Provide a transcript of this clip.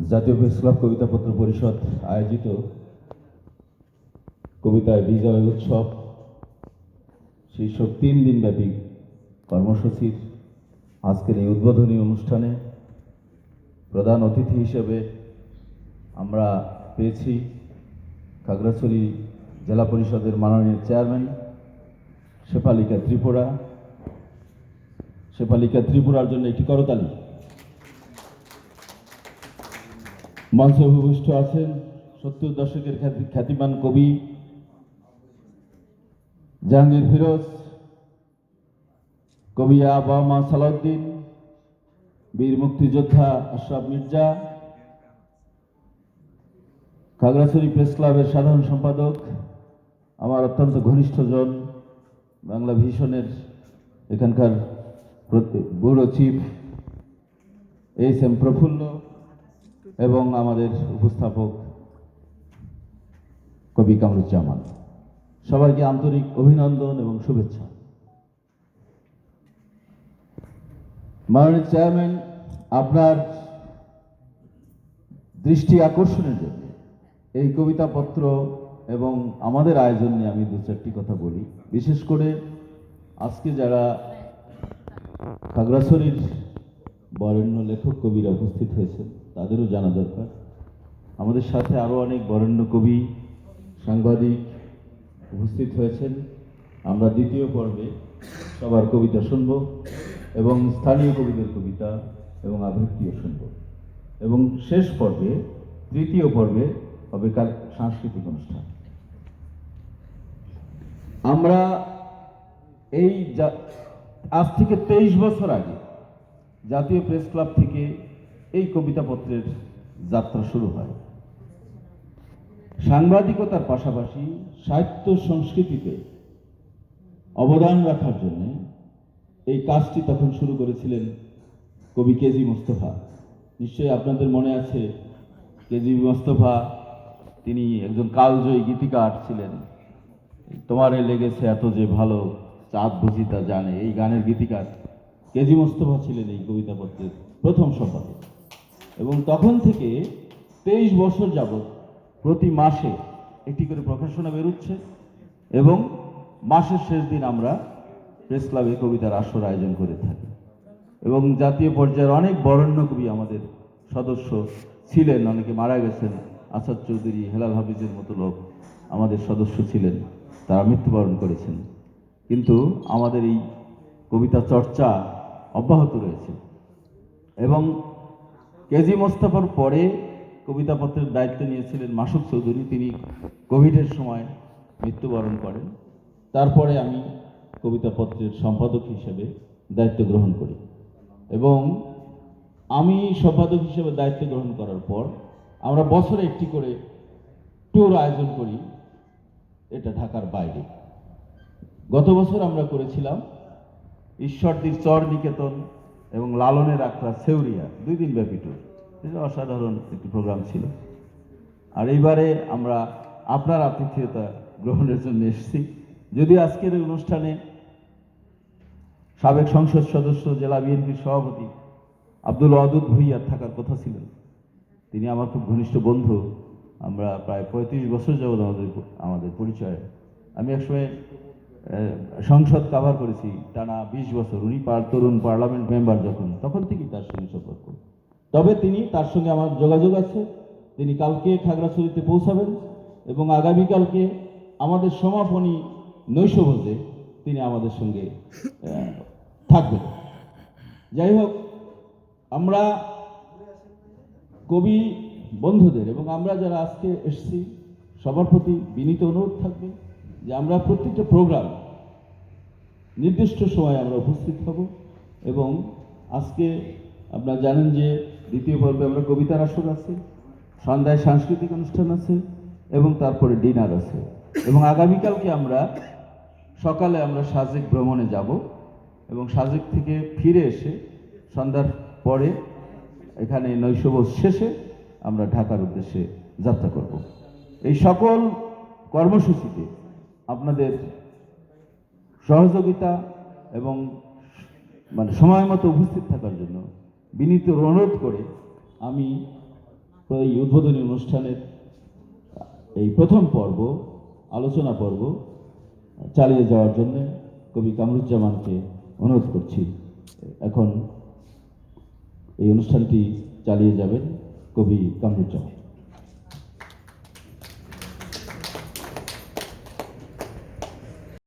জাতীয় press club কবিতাপত্র পরিষদ আয়োজিত কবিতায় বিজয় উৎসব শীর্ষক 3 দিনব্যাপী কর্মসূচির আজকের এই উদ্বোধনী অনুষ্ঠানে প্রধান অতিথি হিসেবে আমরা পেয়েছি খাগড়াছড়ি জেলা পরিষদের মাননীয় চেয়ারম্যান শেফালিকা ত্রিপুরার জন্য একটি করতালি। মঞ্চে উপবিষ্ট আছেন 70 দশকের খ্যাতিমান কবি জাহাঙ্গীর ফিরোজ, কবি আবা সালাউদ্দিন, বীর মুক্তিযোদ্ধা আশরাফ মির্জা, খাগড়াছড়ি প্রেস ক্লাবের সাধারণ সম্পাদক, আমার অত্যন্ত ঘনিষ্ঠজন, বাংলা ভিশনের এখানকার ব্যুরো চিফ এস.এম. প্রফুল্ল এবং আমাদের উপস্থাপক কবি কামরুজ্জামান, সবাইকে আন্তরিক অভিনন্দন এবং শুভেচ্ছা। মাননীয় চেয়ারম্যান, আপনার দৃষ্টি আকর্ষণের জন্য এই কবিতাপত্র এবং আমাদের আয়োজন নিয়ে আমি 2-4টি কথা বলি। বিশেষ করে আজকে যারা খাগড়াছড়ির বরেণ্য লেখক কবিরা উপস্থিত হয়েছেন তাদেরও জানা দরকার। আমাদের সাথে আরও অনেক বরেণ্য কবি, সাংবাদিক উপস্থিত হয়েছেন। আমরা দ্বিতীয় পর্বে সবার কবিতা শুনব এবং স্থানীয় কবিদের কবিতা এবং আবৃত্তিও শুনব, এবং শেষ পর্বে তৃতীয় পর্বে হবে সাংস্কৃতিক অনুষ্ঠান। আমরা এই আজ থেকে 23 বছর আগে জাতীয় প্রেস ক্লাব থেকে এই কবিতাপত্রের যাত্রা শুরু হয়। সাংবাদিকতার পাশাপাশি সাহিত্য সংস্কৃতিতে অবদান রাখার জন্য এই কাজটি তখন শুরু করেছিলেন কবি কেজি মোস্তফা। নিশ্চয়ই আপনাদের মনে আছে, কেজি মোস্তফা তিনি একজন কালজয়ী গীতিকার ছিলেন। তোমারে লেগেছে এত যে ভালো, চাঁদ বুঝি তা জানে, এই গানের গীতিকার কেজি মোস্তফা ছিলেন এই কবিতাপত্রের প্রথম সম্পাদক। এবং তখন থেকে 23 বছর যাবৎ প্রতি মাসে একটি করে প্রকাশনা বেরোচ্ছে এবং মাসের শেষ দিন আমরা প্রেস ক্লাবে কবিতার আসর আয়োজন করে থাকি। এবং জাতীয় পর্যায়ের অনেক বরেণ্য কবি আমাদের সদস্য ছিলেন, অনেকে মারা গেছেন। আসাদ চৌধুরী, হেলাল হাফিজের মতো লোক আমাদের সদস্য ছিলেন, তারা মৃত্যুবরণ করেছেন। কিন্তু আমাদের এই কবিতা চর্চা অব্যাহত রয়েছে। এবং কেজি মোস্তফার পরে কবিতাপত্রের দায়িত্ব নিয়েছিলেন মাসুদ চৌধুরী, তিনি কোভিডের সময় মৃত্যুবরণ করেন। তারপরে আমি কবিতাপত্রের সম্পাদক হিসেবে দায়িত্ব গ্রহণ করি এবং আমি সম্পাদক হিসেবে দায়িত্ব গ্রহণ করার পর আমরা বছরে একটি করে ট্যুর আয়োজন করি, এটা ঢাকার বাইরে। গত বছর আমরা করেছিলাম ঈশ্বরদীর চর নিকেতন এবং লালনের আখড়া সেউরিয়া, 2 দিন ব্যাপী ট্যুর। এটা অসাধারণ একটি প্রোগ্রাম ছিল। আর এইবারে আমরা আপনার আতিথেয়তা গ্রহণের জন্য এসেছি। যদিও আজকের এই অনুষ্ঠানে সাবেক সংসদ সদস্য, জেলা বিএনপির সভাপতি আব্দুল ওয়াদুদ ভূঁইয়া থাকার কথা ছিলেন, তিনি আমার খুব ঘনিষ্ঠ বন্ধু। আমরা প্রায় 35 বছর যাবৎ আমাদের পরিচয়। আমি একসময় সংসদ কাভার করেছি টানা 20 বছর। উনি তরুণ পার্লামেন্ট মেম্বার যখন, তখন থেকেই তার সঙ্গে সম্পর্ক। তবে তার সঙ্গে আমার যোগাযোগ আছে। তিনি কালকে খাগড়াছড়িতে পৌঁছাবেন এবং আগামীকালকে আমাদের সমাপনী নৈশভোজে তিনি আমাদের সঙ্গে থাকবেন। যাই হোক, আমরা কবি বন্ধুদের এবং আমরা যারা আজকে এসেছি সবার প্রতি বিনীত অনুরোধ থাকবে যে আমরা প্রত্যেকটা প্রোগ্রাম নির্দিষ্ট সময়ে আমরা উপস্থিত হব। এবং আজকে আপনারা জানেন যে দ্বিতীয় পর্বে আমরা কবিতার আসর আছে, সন্ধ্যায় সাংস্কৃতিক অনুষ্ঠান আছে এবং তারপরে ডিনার আছে। এবং আগামীকালকে আমরা সকালে আমরা সাজেক ভ্রমণে যাব এবং সাজেক থেকে ফিরে এসে সন্ধ্যার পরে এখানে নৈশভোজ শেষে আমরা ঢাকার উদ্দেশ্যে যাত্রা করব। এই সকল কর্মসূচিতে আপনাদের সহযোগিতা এবং সময় মতো উপস্থিত থাকার জন্য বিনীত অনুরোধ করে আমি এই উদ্বোধনী অনুষ্ঠানের এই প্রথম পর্ব, আলোচনা পর্ব চালিয়ে যাওয়ার জন্য কবি কামরুজ্জামানকে অনুরোধ করছি। এখন এই অনুষ্ঠানটি চালিয়ে যাবেন কবি কামরুজ্জামান।